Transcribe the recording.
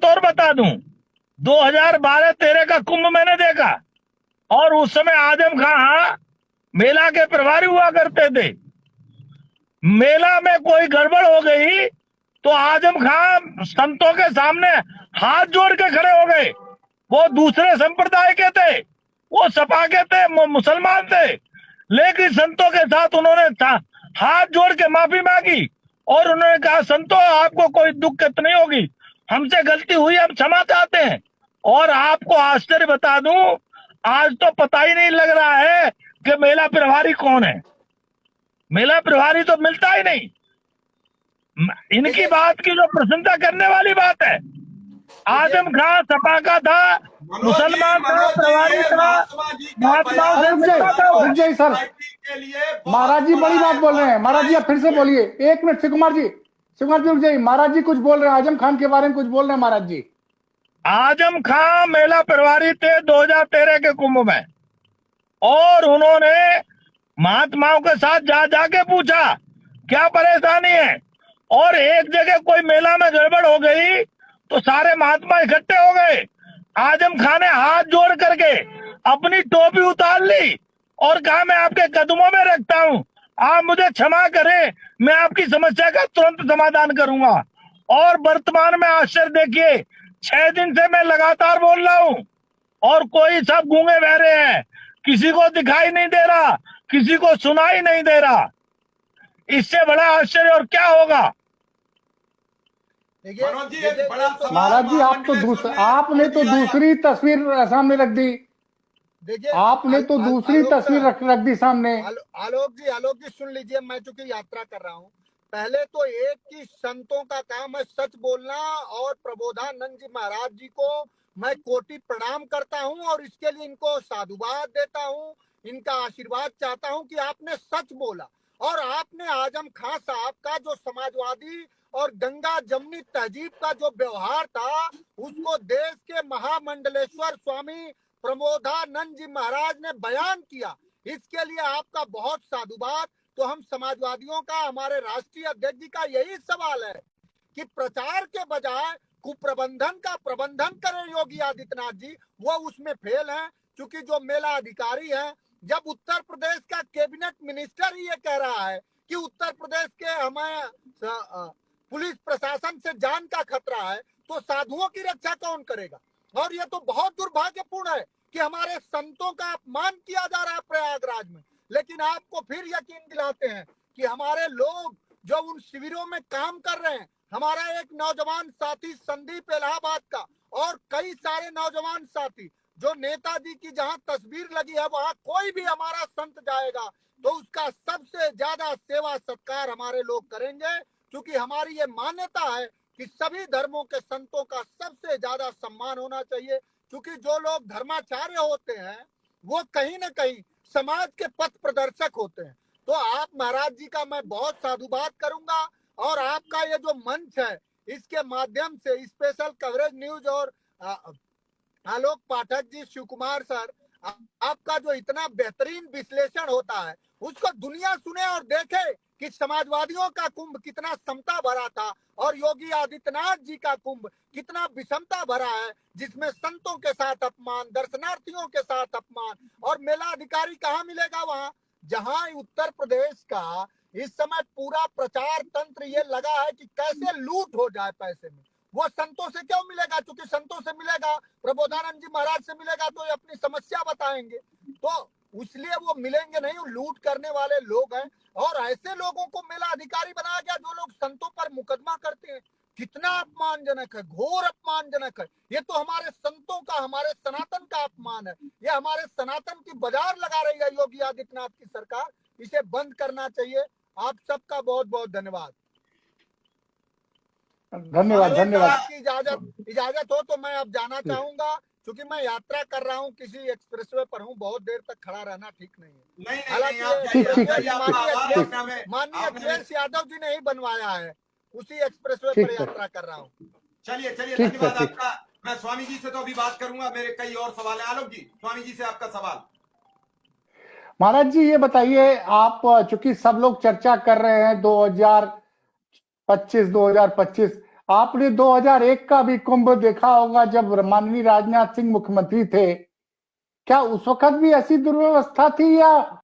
बात और बता दूं, 2012-13 का कुंभ मैंने देखा, और उस समय आजम खां मेला के प्रभारी हुआ करते थे। मेला में कोई गड़बड़ हो गई तो आजम खां संतों के सामने हाथ जोड़ के खड़े हो गए। वो दूसरे संप्रदाय के थे, वो सपा के थे, मुसलमान थे, लेकिन संतों के साथ उन्होंने हाथ जोड़ के माफी मांगी और उन्होंने कहा, संतों आपको कोई दिक्कत नहीं होगी, हमसे गलती हुई, हम क्षमा चाहते हैं। और आपको आश्चर्य बता दूं, आज तो पता ही नहीं लग रहा है कि मेला प्रभारी कौन है। मेला प्रभारी तो मिलता ही नहीं। इनकी बात की जो प्रशंसा करने वाली बात है, आजम खां सपा का था, मुसलमान था, प्रभारी था, महात्माओं से मिलता था। रुक जाइए सर, महाराज जी बड़ी बात बोल रहे हैं। महाराज जी आप फिर से बोलिए, 1 मिनट। शिव कुमार जी रुक जाइए, महाराज जी कुछ बोल रहे हैं, आजम खान के बारे में कुछ बोल रहे हैं महाराज जी। आजम खां मेला प्रभारी थे 2013 के कुंभ में, और उन्होंने महात्माओं के साथ जा जाके पूछा क्या परेशानी है, और एक जगह कोई मेला में गड़बड़ हो गई तो सारे महात्मा इकट्ठे हो गए। आजम खान ने हाथ जोड़ करके अपनी टोपी उतार ली और कहा, मैं आपके कदमों में रखता हूं, आप मुझे क्षमा करें, मैं आपकी समस्या का तुरंत समाधान करूंगा। और वर्तमान में आश्चर्य देखिए, 6 दिन से मैं लगातार बोल रहा हूं और कोई सब गूंगे बहरे हैं, किसी को दिखाई नहीं दे रहा, किसी को सुनाई नहीं दे रहा। इससे बड़ा आश्चर्य और क्या होगा। महाराज जी आपने तो दूसरी तस्वीर सामने रख दी। देखिए आपने तो दूसरी तस्वीर रख दी सामने। आलोक जी सुन लीजिए, मैं चूंकि यात्रा कर रहा हूँ, पहले तो एक की संतों का काम है सच बोलना, और प्रबोधानंद जी महाराज जी को मैं कोटि प्रणाम करता हूँ और इसके लिए इनको साधुवाद देता हूँ, इनका आशीर्वाद चाहता हूँ कि आपने सच बोला। और आपने आजम खां साहब का जो समाजवादी और गंगा जमनी तहजीब का जो व्यवहार था, उसको देश के महामंडलेश्वर स्वामी प्रबोधानंद जी महाराज ने बयान किया, इसके लिए आपका बहुत साधुवाद। तो हम समाजवादियों का, हमारे राष्ट्रीय अध्यक्ष जी का यही सवाल है कि प्रचार के बजाय कुप्रबंधन का प्रबंधन करें योगी आदित्यनाथ जी, वो उसमें फेल हैं। क्योंकि जो मेला अधिकारी हैं, जब उत्तर प्रदेश का कैबिनेट मिनिस्टर ही ये कह रहा है कि उत्तर प्रदेश के हमें पुलिस प्रशासन से जान का खतरा है, तो साधुओं की रक्षा कौन करेगा। और ये तो बहुत दुर्भाग्यपूर्ण है कि हमारे संतों का अपमान किया जा रहा है प्रयागराज में, लेकिन आपको फिर यकीन दिलाते हैं कि हमारे लोग जो उन शिविरों में काम कर रहे हैं, हमारा एक नौजवान साथी संदीप इलाहाबाद का और कई सारे नौजवान साथी, जो नेताजी की जहां तस्वीर लगी है वहां कोई भी हमारा संत जाएगा तो उसका सबसे ज्यादा सेवा सत्कार हमारे लोग करेंगे, क्योंकि हमारी ये मान्यता है कि सभी धर्मों के संतों का सबसे ज्यादा सम्मान होना चाहिए। क्योंकि जो लोग धर्माचार्य होते हैं वो कहीं ना कहीं समाज के पथ प्रदर्शक होते हैं। तो आप महाराज जी का मैं बहुत साधुवाद करूंगा, और आपका ये जो मंच है इसके माध्यम से स्पेशल कवरेज न्यूज और आलोक पाठक जी, शिव कुमार सर, आपका जो इतना बेहतरीन विश्लेषण होता है उसको दुनिया सुने और देखे कि समाजवादियों का कुंभ कितना समता भरा था और योगी आदित्यनाथ जी का कुंभ कितना विषमता भरा है, जिसमें संतों के साथ अपमान, दर्शनार्थियों के साथ अपमान। और मेला अधिकारी कहाँ मिलेगा? वहां जहां उत्तर प्रदेश का इस समय पूरा प्रचार तंत्र ये लगा है कि कैसे लूट हो जाए पैसे में, वो संतों से क्यों मिलेगा? क्योंकि संतों से मिलेगा, प्रबोधानंद जी महाराज से मिलेगा तो ये अपनी समस्या बताएंगे, तो इसलिए वो मिलेंगे नहीं, लूट करने वाले लोग हैं। और ऐसे लोगों को मेला अधिकारी बनाया गया जो लोग संतों पर मुकदमा करते हैं। कितना अपमानजनक है, घोर अपमानजनक है। ये तो हमारे संतों का, हमारे सनातन का अपमान है। ये हमारे सनातन की बाजार लगा रही है योगी आदित्यनाथ की सरकार, इसे बंद करना चाहिए। आप सबका बहुत बहुत धन्यवाद। धन्यवाद। इजाजत हो तो मैं अब जाना चाहूंगा, क्योंकि मैं यात्रा कर रहा हूँ, किसी एक्सप्रेसवे पर हूँ, बहुत देर तक खड़ा रहना ठीक नहीं है। हालांकि माननीय अखिलेश यादव जी ने ही बनवाया है, उसी एक्सप्रेसवे पर यात्रा कर रहा हूँ। चलिए धन्यवाद आपका। मैं स्वामी जी से तो अभी बात करूंगा, मेरे कई और सवाल है। आलोक जी, स्वामी जी से आपका सवाल। महाराज जी ये बताइए, आप चूंकि सब लोग चर्चा कर रहे हैं 2025 आपने 2001 का भी कुंभ देखा होगा जब माननीय राजनाथ सिंह मुख्यमंत्री थे। क्या उस वक्त भी ऐसी दुर्व्यवस्था थी या